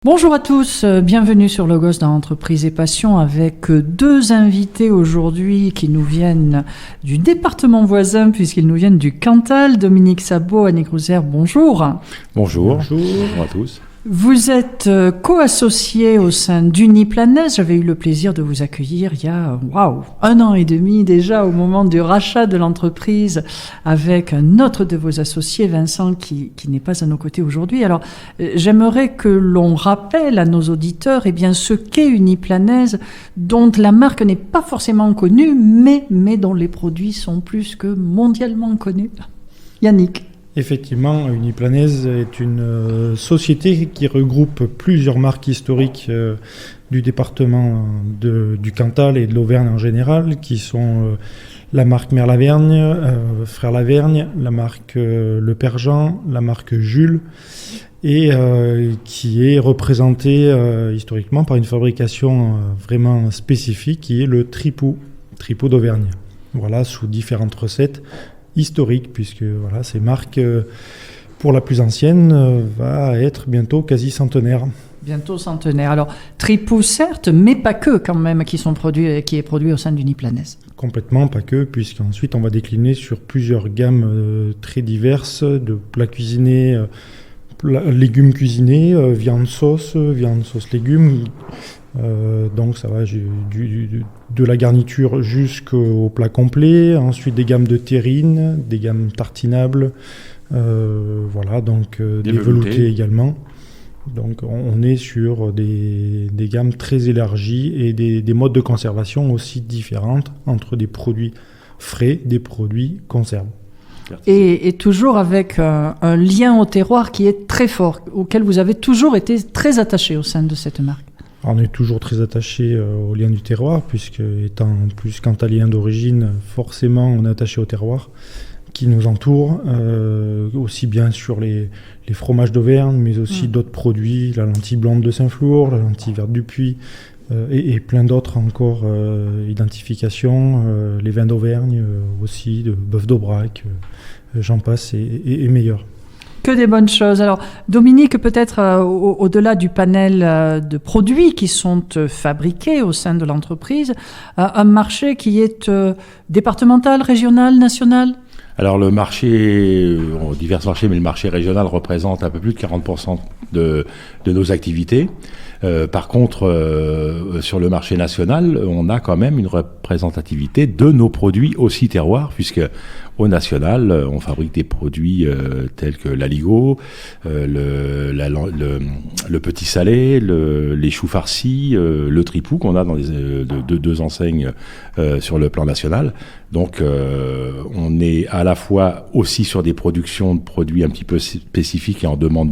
Bonjour à tous, bienvenue sur Logos dans Entreprise et Passion avec deux invités aujourd'hui qui nous viennent du département voisin puisqu'ils nous viennent du Cantal. Dominique Sabot, Annick Rouser, bonjour. Bonjour. Bonjour à tous. Vous êtes co-associé au sein d'Uniplanaise. J'avais eu le plaisir de vous accueillir il y a 1 an et demi déjà au moment du rachat de l'entreprise avec un autre de vos associés, Vincent, qui n'est pas à nos côtés aujourd'hui. Alors, j'aimerais que l'on rappelle à nos auditeurs ce qu'est Uniplanaise, dont la marque n'est pas forcément connue, mais dont les produits sont plus que mondialement connus. Yannick. Effectivement, Uniplanaise est une société qui regroupe plusieurs marques historiques du département du Cantal et de l'Auvergne en général, qui sont la marque Mère Lavergne, Frère Lavergne, la marque Le Père Jean, la marque Jules, et qui est représentée historiquement par une fabrication vraiment spécifique qui est le tripou d'Auvergne. Voilà, sous différentes recettes historique, puisque ces marques, pour la plus ancienne, va être bientôt quasi centenaire. Bientôt centenaire. Alors, tripou certes, mais pas que quand même, qui est produit au sein d'Uniplanaise. Complètement, pas que, puisqu'ensuite on va décliner sur plusieurs gammes très diverses, de plats cuisinés, légumes cuisinés, viande sauce légumes. Donc ça va de la garniture jusqu'au plat complet, ensuite des gammes de terrines, des gammes tartinables, des veloutés également. Donc on est sur des gammes très élargies et des modes de conservation aussi différentes entre des produits frais, des produits conserves. Et toujours avec un lien au terroir qui est très fort, auquel vous avez toujours été très attaché au sein de cette marque. On est toujours très attaché au lien du terroir, puisque étant plus cantalien d'origine, forcément on est attaché au terroir qui nous entoure, aussi bien sur les fromages d'Auvergne, mais aussi d'autres produits, la lentille blonde de Saint-Flour, la lentille verte du Puy, et plein d'autres encore identifications, les vins d'Auvergne aussi, de bœuf d'Aubrac, j'en passe et meilleurs. Que des bonnes choses. Alors, Dominique, peut-être au-delà du panel de produits qui sont fabriqués au sein de l'entreprise, un marché qui est départemental, régional, national ? Alors le marché, divers marchés, mais le marché régional représente un peu plus de 40% de nos activités. Par contre, sur le marché national, on a quand même une représentativité de nos produits aussi terroirs, puisque au national, on fabrique des produits tels que l'aligot, le petit salé, les choux farcis, le tripou qu'on a dans deux enseignes sur le plan national. Donc, on est à la fois aussi sur des productions de produits un petit peu spécifiques et en demande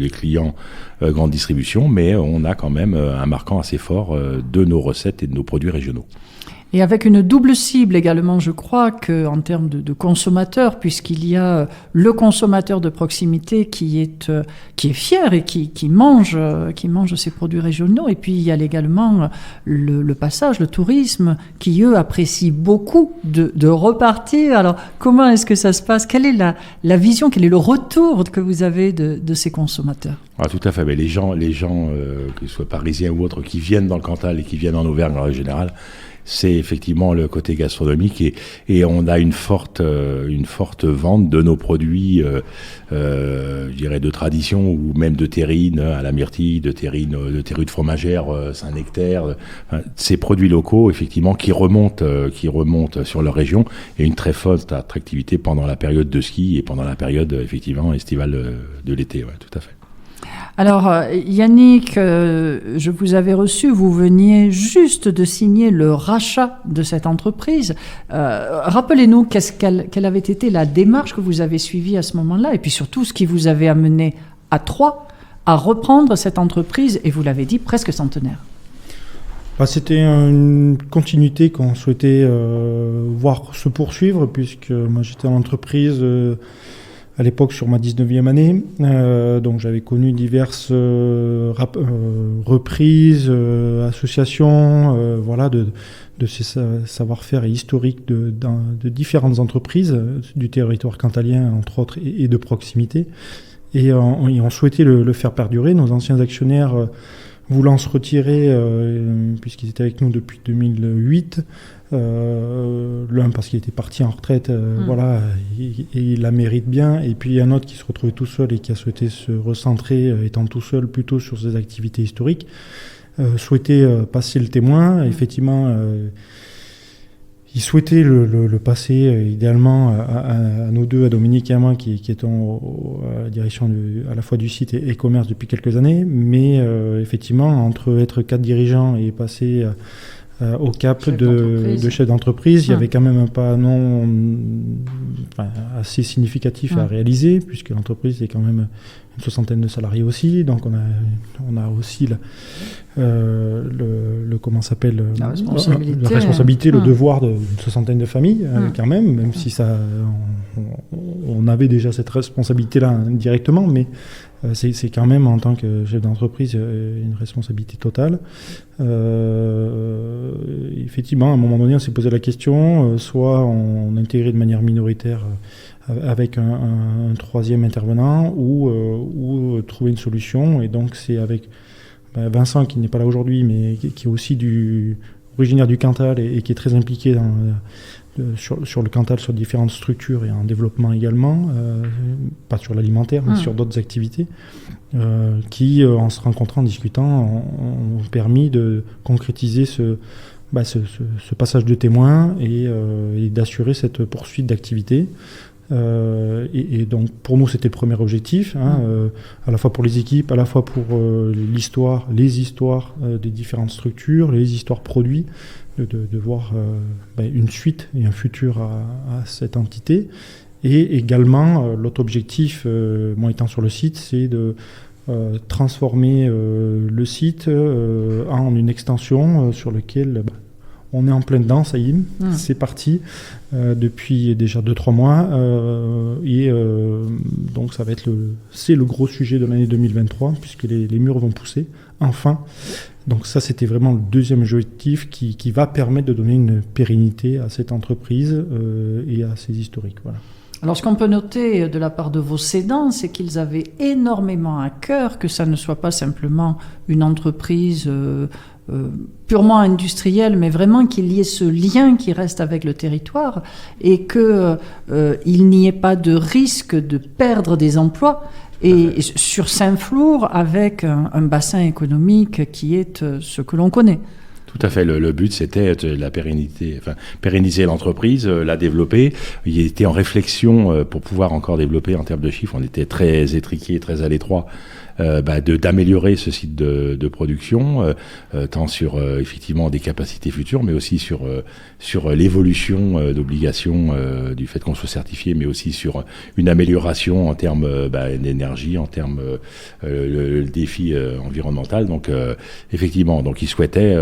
des clients grande distribution, mais on a quand même un marquant assez fort de nos recettes et de nos produits régionaux. Et avec une double cible également, je crois, qu'en termes de consommateurs, puisqu'il y a le consommateur de proximité qui est fier et qui mange ces produits régionaux. Et puis il y a également le passage, le tourisme, qui eux apprécient beaucoup de repartir. Alors comment est-ce que ça se passe ? Quelle est la vision, quel est le retour que vous avez de ces consommateurs ? Ah, tout à fait. Mais les gens, que ce soit parisiens ou autres, qui viennent dans le Cantal et qui viennent en Auvergne en général, c'est effectivement le côté gastronomique et on a une forte vente de nos produits, je dirais de tradition ou même de terrine à la myrtille, de terrine de fromagère Saint-Nectaire, ces produits locaux effectivement qui remontent sur leur région et une très forte attractivité pendant la période de ski et pendant la période effectivement estivale de l'été, ouais, tout à fait. Alors, Yannick, je vous avais reçu, vous veniez juste de signer le rachat de cette entreprise. Rappelez-nous quelle avait été la démarche que vous avez suivie à ce moment-là, et puis surtout ce qui vous avait amené à Troyes à reprendre cette entreprise, et vous l'avez dit, presque centenaire. C'était une continuité qu'on souhaitait voir se poursuivre, puisque moi j'étais en entreprise à l'époque sur ma 19e année, donc j'avais connu diverses reprises, associations, de ces savoir-faire historiques de différentes entreprises du territoire cantalien entre autres et de proximité. Et on souhaitait le faire perdurer. Nos anciens actionnaires voulant se retirer, puisqu'ils étaient avec nous depuis 2008, l'un parce qu'il était parti en retraite, voilà, et il la mérite bien, et puis un autre qui se retrouvait tout seul et qui a souhaité se recentrer, étant tout seul plutôt sur ses activités historiques, souhaitait passer le témoin. Effectivement, il souhaitait le passer idéalement à nous deux, à Dominique et à moi, qui étions à la direction à la fois du site et commerce depuis quelques années. Mais effectivement, entre être 4 dirigeants et passer au cap de chef d'entreprise, il y avait quand même un pas assez significatif à réaliser, puisque l'entreprise est quand même une 60aine de salariés aussi. Donc on a aussi la responsabilité, le devoir d'une 60aine de familles, quand même si on avait déjà cette responsabilité-là indirectement, mais c'est quand même, en tant que chef d'entreprise, une responsabilité totale. Effectivement, à un moment donné, on s'est posé la question, soit on intégrait de manière minoritaire avec un troisième intervenant, ou trouver une solution. Et donc c'est avec Vincent, qui n'est pas là aujourd'hui, mais qui est aussi originaire du Cantal et qui est très impliqué sur le Cantal, sur différentes structures et en développement également, pas sur l'alimentaire, mais sur d'autres activités, qui, en se rencontrant, en discutant, ont permis de concrétiser ce passage de témoin et d'assurer cette poursuite d'activité. Et donc pour nous c'était le premier objectif, à la fois pour les équipes, à la fois pour les histoires des différentes structures, les histoires produits, de voir une suite et un futur à cette entité. Et également l'autre objectif, moi étant sur le site, c'est de transformer le site en une extension sur laquelle on est en plein dedans, ça y est, c'est parti depuis déjà 2-3 mois. Donc ça va être c'est le gros sujet de l'année 2023, puisque les murs vont pousser, enfin. Donc ça, c'était vraiment le deuxième objectif qui va permettre de donner une pérennité à cette entreprise et à ses historiques. Voilà. Alors, ce qu'on peut noter de la part de vos cédants, c'est qu'ils avaient énormément à cœur que ça ne soit pas simplement une entreprise purement industrielle, mais vraiment qu'il y ait ce lien qui reste avec le territoire et qu'il n'y ait pas de risque de perdre des emplois. Et sur Saint-Flour, avec un bassin économique qui est ce que l'on connaît. Tout à fait. Le but, c'était la pérennité, pérenniser l'entreprise, la développer. Il était en réflexion pour pouvoir encore développer en termes de chiffres. On était très étriqués, très à l'étroit. D'améliorer ce site de production, tant sur effectivement des capacités futures, mais aussi sur l'évolution d'obligations du fait qu'on soit certifié, mais aussi sur une amélioration en termes d'énergie, en termes le défi environnemental. Donc effectivement, donc il souhaitait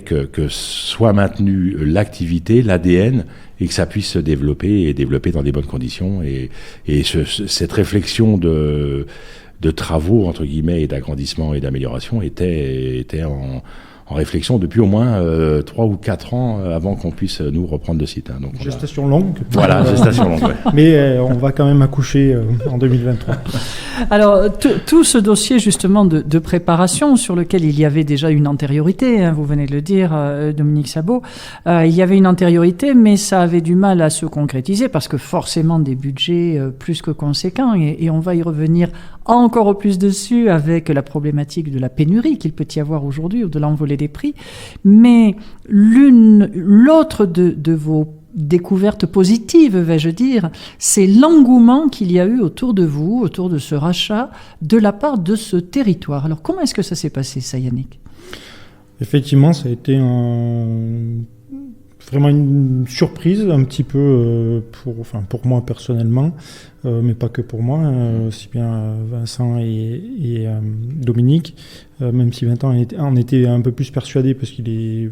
que soit maintenue l'activité, l'ADN, et que ça puisse se développer dans des bonnes conditions. Et cette réflexion de travaux, entre guillemets, et d'agrandissement et d'amélioration était en réflexion depuis au moins 3 ou 4 ans avant qu'on puisse nous reprendre le site. Donc gestation longue. Voilà, gestation longue. Ouais. Mais on va quand même accoucher en 2023. Alors, tout ce dossier justement de préparation sur lequel il y avait déjà une antériorité, vous venez de le dire, Dominique Sabot, il y avait une antériorité, mais ça avait du mal à se concrétiser parce que forcément des budgets plus que conséquents, et on va y revenir encore plus dessus avec la problématique de la pénurie qu'il peut y avoir aujourd'hui ou de l'envolée des prix. Mais l'autre de vos découverte positive, vais-je dire, c'est l'engouement qu'il y a eu autour de vous, autour de ce rachat, de la part de ce territoire. Alors, comment est-ce que ça s'est passé, ça, Yannick ? Effectivement, ça a été vraiment une surprise, un petit peu pour moi personnellement, mais pas que pour moi, aussi bien Vincent et Dominique, même si Vincent en était un peu plus persuadé, parce qu'il est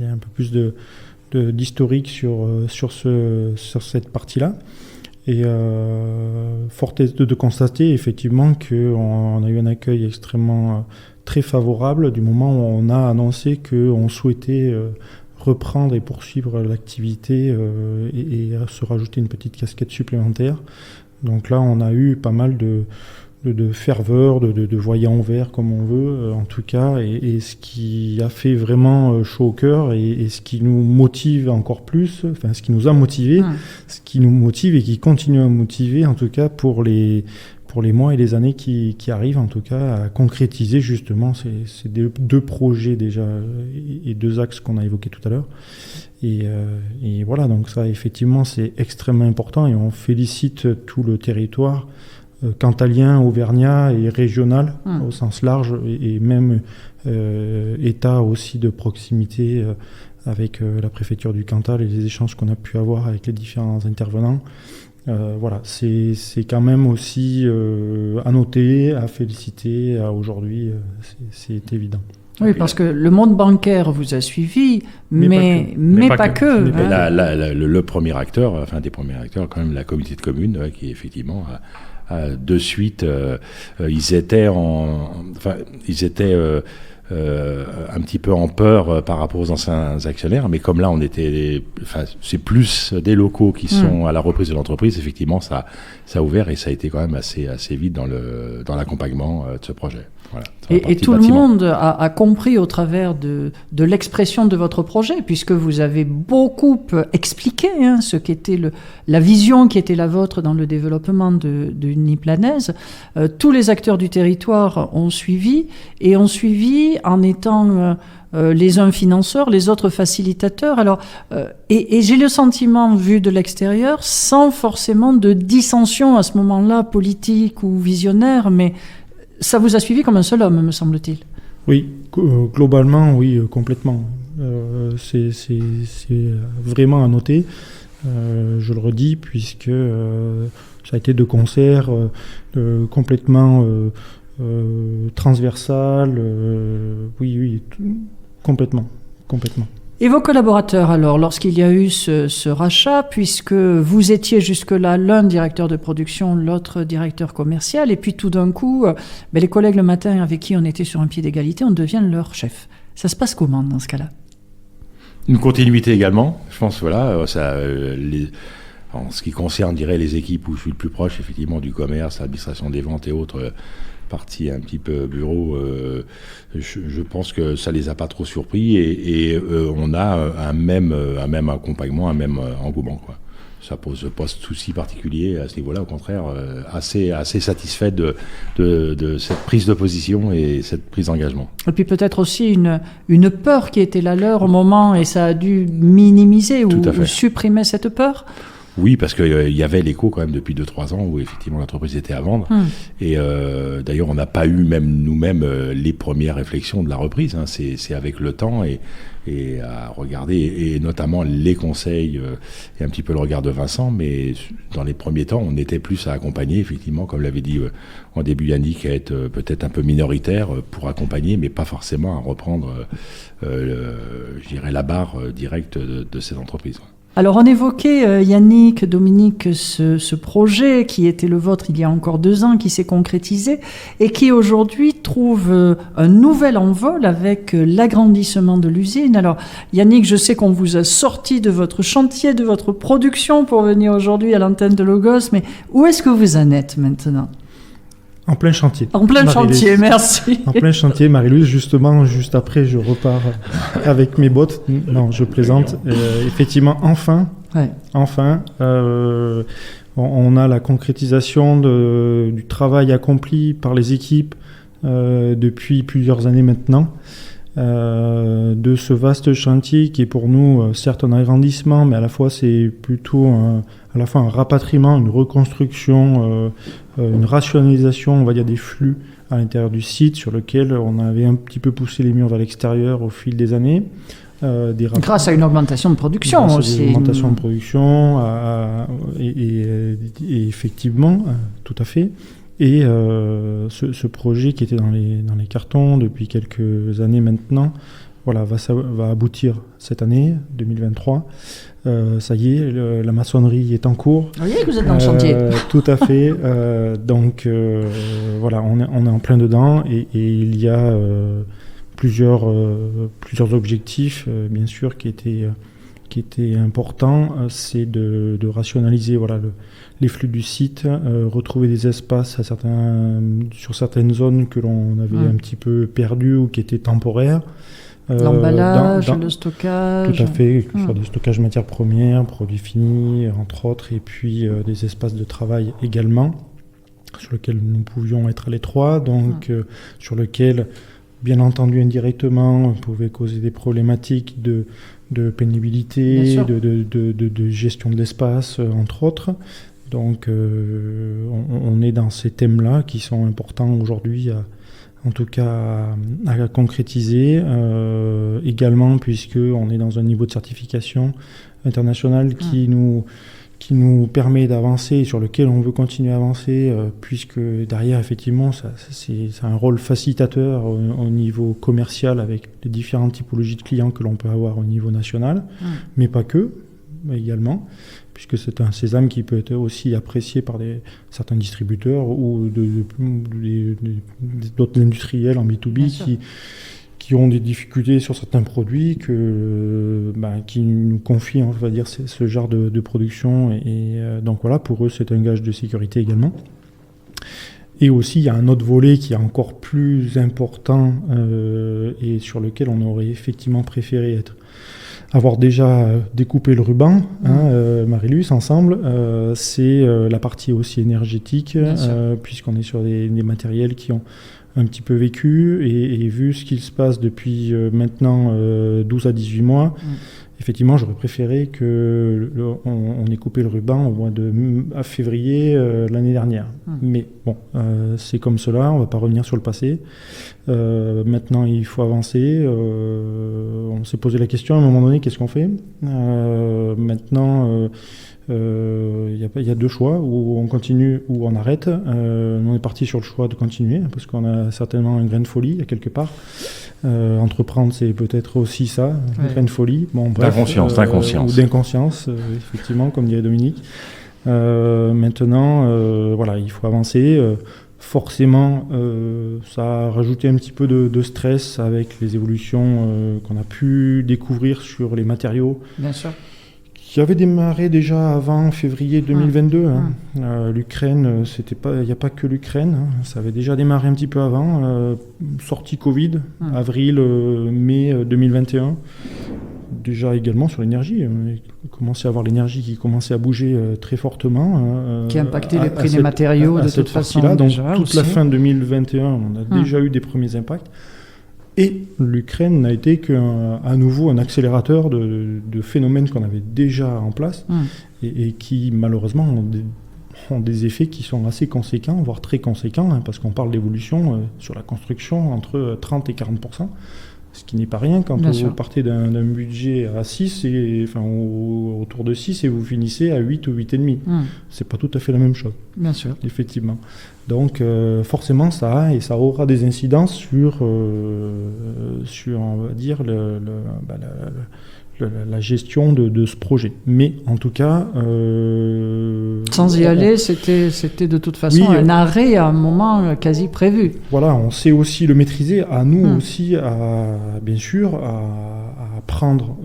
un peu plus d'historique sur cette partie-là. Et fort est de constater effectivement qu'on a eu un accueil extrêmement très favorable du moment où on a annoncé qu'on souhaitait reprendre et poursuivre l'activité et se rajouter une petite casquette supplémentaire Donc là, on a eu pas mal de ferveur, de voyants verts, comme on veut, en tout cas, et ce qui a fait vraiment chaud au cœur, et ce qui nous motive encore plus, enfin, ce qui nous a motivés, ce qui nous motive et qui continue à motiver, en tout cas, pour les mois et les années qui arrivent, en tout cas, à concrétiser justement ces deux projets déjà, et 2 axes qu'on a évoqués tout à l'heure. Et voilà, donc ça, effectivement, c'est extrêmement important, et on félicite tout le territoire, cantalien, auvergnat et régional au sens large, et même État aussi de proximité avec la préfecture du Cantal et les échanges qu'on a pu avoir avec les différents intervenants. Voilà, c'est quand même aussi à noter, à féliciter aujourd'hui, c'est évident. Oui, parce que le monde bancaire vous a suivi, mais pas que. Mais le premier acteur, enfin des premiers acteurs, quand même la communauté de communes, qui effectivement de suite, ils étaient un petit peu en peur par rapport aux anciens actionnaires, mais comme là c'est plus des locaux qui sont à la reprise de l'entreprise, effectivement ça a ouvert, et ça a été quand même assez vite dans l'accompagnement de ce projet. Voilà, et tout le monde a compris au travers de l'expression de votre projet, puisque vous avez beaucoup expliqué ce qu'était la vision qui était la vôtre dans le développement de Uniplanaise. Tous les acteurs du territoire ont suivi en étant les uns financeurs, les autres facilitateurs. Alors, et j'ai le sentiment, vu de l'extérieur, sans forcément de dissension à ce moment-là, politique ou visionnaire, mais ça vous a suivi comme un seul homme, me semble-t-il. Oui, globalement, oui, complètement. C'est vraiment à noter. Je le redis, puisque ça a été de concert complètement transversal. Oui, complètement. Et vos collaborateurs, alors, lorsqu'il y a eu ce rachat, puisque vous étiez jusque-là l'un directeur de production, l'autre directeur commercial, et puis tout d'un coup, les collègues le matin avec qui on était sur un pied d'égalité, on devient leur chef. Ça se passe comment dans ce cas-là ? Une continuité également, je pense, voilà. En ce qui concerne, les équipes où je suis le plus proche, effectivement, du commerce, l'administration des ventes et autres, partie un petit peu bureau, je pense que ça les a pas trop surpris, et on a un même accompagnement, un même engouement, quoi. Ça pose pas de souci particulier à ce niveau-là, au contraire, assez satisfait de cette prise de position et cette prise d'engagement. Et puis peut-être aussi une peur qui était la leur au moment, et ça a dû minimiser ou supprimer cette peur. Oui, parce qu'il y avait l'écho quand même depuis 2-3 ans où effectivement l'entreprise était à vendre. Et d'ailleurs, on n'a pas eu nous-mêmes les premières réflexions de la reprise. C'est avec le temps et à regarder, et notamment les conseils et un petit peu le regard de Vincent. Mais dans les premiers temps, on était plus à accompagner, effectivement, comme l'avait dit en début Yannick, à être peut-être un peu minoritaire pour accompagner, mais pas forcément à reprendre, je dirais, la barre directe de cette entreprise. Alors on évoquait, Yannick, Dominique, ce projet qui était le vôtre il y a encore 2 ans, qui s'est concrétisé et qui aujourd'hui trouve un nouvel envol avec l'agrandissement de l'usine. Alors Yannick, je sais qu'on vous a sorti de votre chantier, de votre production pour venir aujourd'hui à l'antenne de Logos, mais où est-ce que vous en êtes maintenant ? En plein chantier. En plein chantier, merci. En plein chantier, Marie-Louise, justement, juste après, je repars avec mes bottes. Non, je plaisante. Effectivement, enfin, on a la concrétisation du travail accompli par les équipes depuis plusieurs années maintenant, de ce vaste chantier qui est pour nous, certes, un agrandissement, mais à la fois, c'est plutôt à la fois un rapatriement, une reconstruction, une rationalisation, on va dire, des flux à l'intérieur du site, sur lequel on avait un petit peu poussé les murs vers l'extérieur au fil des années. Grâce à une augmentation de production aussi. Une augmentation de production, et effectivement, tout à fait. Et ce projet qui était dans les cartons depuis quelques années maintenant, voilà, va aboutir cette année, 2023. Ça y est, la maçonnerie est en cours. Vous voyez que vous êtes dans le chantier. Tout à fait. Donc voilà, on est en plein dedans, et il y a plusieurs objectifs, bien sûr, qui étaient qui était important, c'est de rationaliser les flux du site, retrouver des espaces sur certaines zones que l'on avait un petit peu perdues ou qui étaient temporaires. L'emballage, le stockage. Tout à fait, que ce soit du stockage matières premières, produits finis, entre autres, et puis des espaces de travail également, sur lesquels nous pouvions être à l'étroit, donc sur lesquels, bien entendu, indirectement, on pouvait causer des problématiques de pénibilité, de gestion de l'espace, entre autres. Donc, on est dans ces thèmes-là qui sont importants aujourd'hui, en tout cas à concrétiser. Également, puisqu'on est dans un niveau de certification internationale qui nous permet d'avancer et sur lequel on veut continuer à avancer, puisque derrière, effectivement, c'est un rôle facilitateur au niveau commercial avec les différentes typologies de clients que l'on peut avoir au niveau national, mais pas que, mais également, puisque c'est un sésame qui peut être aussi apprécié par certains distributeurs ou d'autres industriels en B2B qui ont des difficultés sur certains produits, qui nous confient, on va dire, ce genre de production. Et donc voilà, pour eux, c'est un gage de sécurité également. Et aussi, il y a un autre volet qui est encore plus important et sur lequel on aurait effectivement préféré avoir déjà découpé le ruban, Marie-Luce, ensemble, c'est la partie aussi énergétique, puisqu'on est sur des matériels qui ont un petit peu vécu et vu ce qu'il se passe depuis maintenant 12 à 18 mois, effectivement, j'aurais préféré qu'on ait coupé le ruban au mois à février l'année dernière. Mais bon, c'est comme cela, on ne va pas revenir sur le passé. Maintenant, il faut avancer. On s'est posé la question à un moment donné, qu'est-ce qu'on fait ? Maintenant, il y a deux choix, où on continue ou on arrête. On est parti sur le choix de continuer, parce qu'on a certainement un grain de folie à quelque part. Entreprendre, c'est peut-être aussi ça, un grain de folie. Bon, bref, d'inconscience. Ou d'inconscience, effectivement, comme dirait Dominique. Maintenant, il faut avancer. Forcément, ça a rajouté un petit peu de stress avec les évolutions qu'on a pu découvrir sur les matériaux. Bien sûr. Qui avait démarré déjà avant février 2022. L'Ukraine, il n'y a pas que l'Ukraine, ça avait déjà démarré un petit peu avant. Sortie Covid, avril, mai 2021. Déjà également sur l'énergie. On commençait à avoir l'énergie qui commençait à bouger très fortement. Qui impactait les prix des matériaux de toute façon. Donc toute la fin 2021, on a déjà eu des premiers impacts. Et l'Ukraine n'a été qu'à nouveau un accélérateur de phénomènes qu'on avait déjà en place et qui malheureusement ont des effets qui sont assez conséquents, voire très conséquents, parce qu'on parle d'évolution sur la construction entre 30 et 40%, ce qui n'est pas rien quand vous partez d'un budget à 6, autour de 6 et vous finissez à 8 ou 8,5. C'est pas tout à fait la même chose. Bien sûr. Effectivement. Donc forcément ça aura des incidences sur on va dire la gestion de ce projet. Mais en tout cas, sans y aller, c'était de toute façon un arrêt à un moment quasi prévu. Voilà, on sait aussi le maîtriser. À nous aussi, bien sûr, à prendre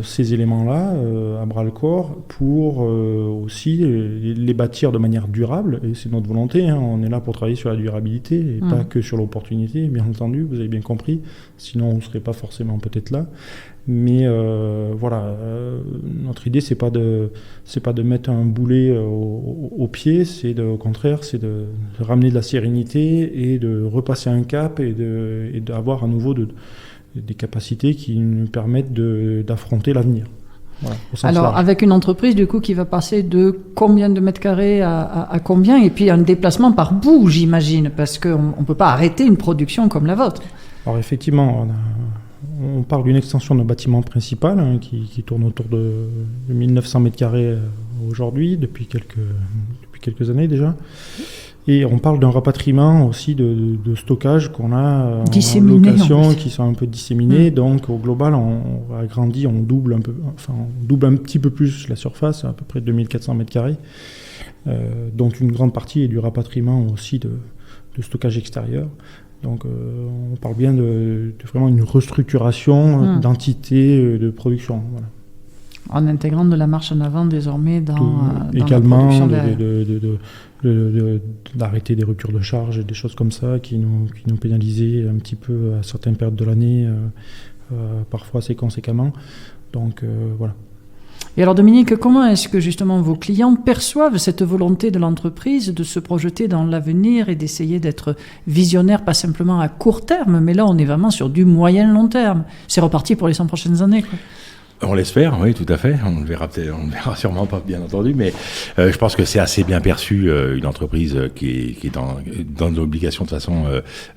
ces éléments-là à bras-le-corps pour aussi les bâtir de manière durable. Et c'est notre volonté. On est là pour travailler sur la durabilité et pas que sur l'opportunité, bien entendu. Vous avez bien compris. Sinon, on ne serait pas forcément peut-être là. Mais notre idée c'est pas de mettre un boulet au pied, au contraire, c'est de ramener de la sérénité et de repasser un cap et d'avoir à nouveau des capacités qui nous permettent d'affronter l'avenir. Voilà, alors, large. Avec une entreprise du coup qui va passer de combien de mètres carrés à combien, et puis un déplacement par bout, j'imagine, parce qu'on ne peut pas arrêter une production comme la vôtre. Alors effectivement, on parle d'une extension de bâtiment principal qui tourne autour de 1900 mètres carrés aujourd'hui, depuis quelques années déjà. Et on parle d'un rapatriement aussi de stockage qu'on a en location, qui sont un peu disséminés. Donc au global, on agrandit, on double un petit peu plus la surface, à peu près 2400 mètres carrés. Donc une grande partie est du rapatriement aussi de stockage extérieur. Donc on parle bien de vraiment une restructuration d'entité de production. Voilà. En intégrant de la marche en avant désormais dans également la production d'arrêter des ruptures de charge et des choses comme ça qui nous pénalisaient un petit peu à certaines périodes de l'année, parfois assez conséquemment. Donc voilà. Et alors Dominique, comment est-ce que justement vos clients perçoivent cette volonté de l'entreprise de se projeter dans l'avenir et d'essayer d'être visionnaire, pas simplement à court terme, mais là on est vraiment sur du moyen-long terme. C'est reparti pour les 100 prochaines années, quoi. On l'espère, oui, tout à fait. On ne verra sûrement pas, bien entendu, mais je pense que c'est assez bien perçu, une entreprise qui est dans l'obligation de toute façon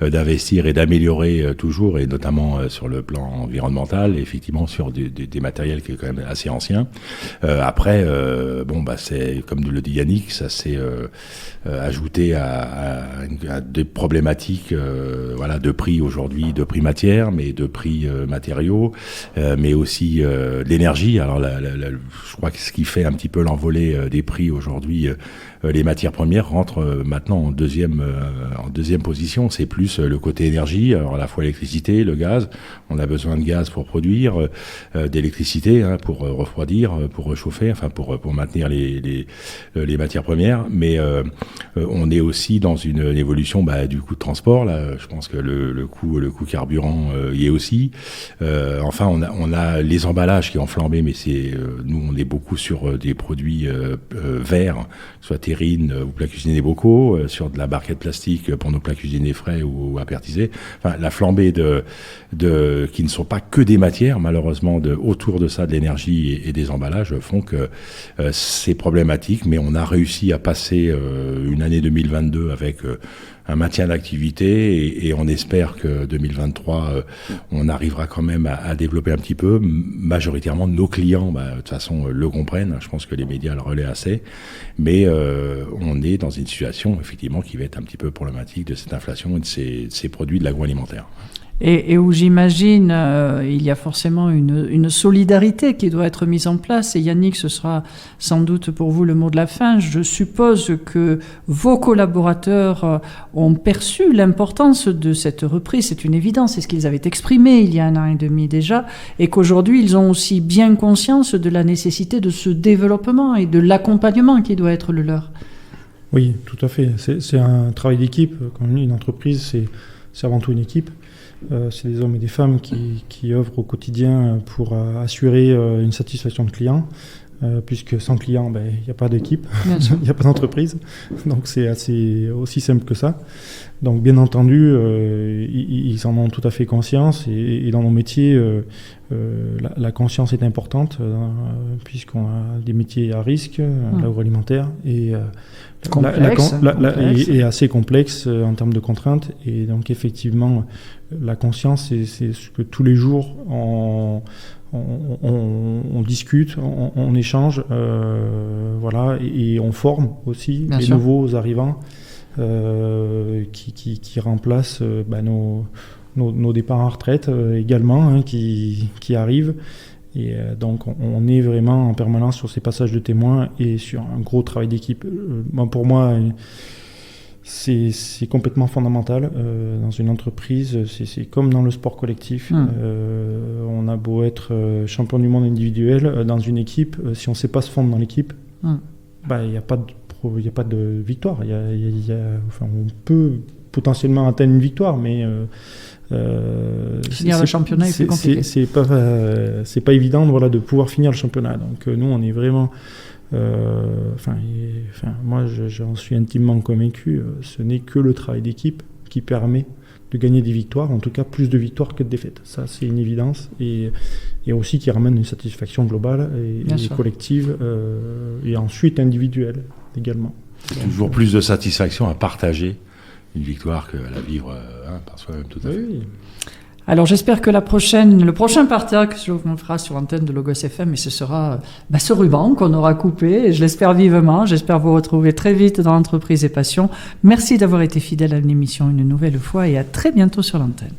d'investir et d'améliorer toujours, et notamment sur le plan environnemental, et effectivement sur des matériels qui est quand même assez anciens. Après, c'est comme le dit Yannick, ça s'est ajouté à des problématiques, de prix aujourd'hui, de prix matière, mais de prix matériaux, mais aussi l'énergie. Alors je crois que ce qui fait un petit peu l'envolée des prix aujourd'hui, les matières premières rentrent maintenant en deuxième position. C'est plus le côté énergie, alors à la fois l'électricité, le gaz. On a besoin de gaz pour produire, d'électricité pour refroidir, pour réchauffer, enfin pour maintenir les matières premières. Mais on est aussi dans une évolution du coût de transport. Là, je pense que le coût carburant y est aussi. Enfin, on a les emballages qui ont flambé, mais nous on est beaucoup sur des produits verts, soit terrine ou plats cuisinés bocaux, sur de la barquette plastique pour nos plats cuisinés frais ou apertisés. Enfin, la flambée qui ne sont pas que des matières, malheureusement, autour de ça, de l'énergie et des emballages, font que c'est problématique, mais on a réussi à passer une année 2022 avec un maintien d'activité et on espère que 2023, on arrivera quand même à développer un petit peu. Majoritairement, nos clients, de toute façon, le comprennent. Je pense que les médias le relaient assez. Mais on est dans une situation, effectivement, qui va être un petit peu problématique de cette inflation et de ces produits de l'agroalimentaire. Et où j'imagine il y a forcément une solidarité qui doit être mise en place. Et Yannick, ce sera sans doute pour vous le mot de la fin. Je suppose que vos collaborateurs ont perçu l'importance de cette reprise. C'est une évidence, c'est ce qu'ils avaient exprimé il y a 1 an et demi déjà. Et qu'aujourd'hui, ils ont aussi bien conscience de la nécessité de ce développement et de l'accompagnement qui doit être le leur. Oui, tout à fait. C'est un travail d'équipe. Comme une entreprise, c'est avant tout une équipe. C'est des hommes et des femmes qui œuvrent au quotidien pour assurer une satisfaction de client, puisque sans client, il n'y a pas d'équipe, il n'y a pas d'entreprise. Donc c'est aussi simple que ça. Donc bien entendu, ils en ont tout à fait conscience et dans nos métiers, la conscience est importante, puisqu'on a des métiers à risque, l'agroalimentaire, et est assez complexe en termes de contraintes. Et donc effectivement, la conscience, c'est ce que tous les jours on discute, on échange, et on forme aussi les nouveaux arrivants qui remplacent nos départs en retraite également, qui arrivent. Et donc on est vraiment en permanence sur ces passages de témoins et sur un gros travail d'équipe. Pour moi, c'est complètement fondamental dans une entreprise. C'est comme dans le sport collectif. On a beau être champion du monde individuel, dans une équipe, si on ne sait pas se fondre dans l'équipe, il n'y a pas de victoire. On peut potentiellement atteindre une victoire, mais finir le championnat est plus compliqué. C'est pas évident de pouvoir finir le championnat. Donc nous, on est vraiment... moi, j'en suis intimement convaincu. Ce n'est que le travail d'équipe qui permet de gagner des victoires, en tout cas plus de victoires que de défaites. Ça, c'est une évidence, et aussi qui ramène une satisfaction globale et collective, et ensuite individuelle également. Toujours plus de satisfaction à partager une victoire qu'à la vivre par soi-même, tout à fait. Oui. Alors j'espère que le prochain partage qu'on fera sur l'antenne de Logos FM, et ce sera ce ruban qu'on aura coupé, et je l'espère vivement. J'espère vous retrouver très vite dans l'entreprise et passion. Merci d'avoir été fidèle à l'émission une nouvelle fois, et à très bientôt sur l'antenne.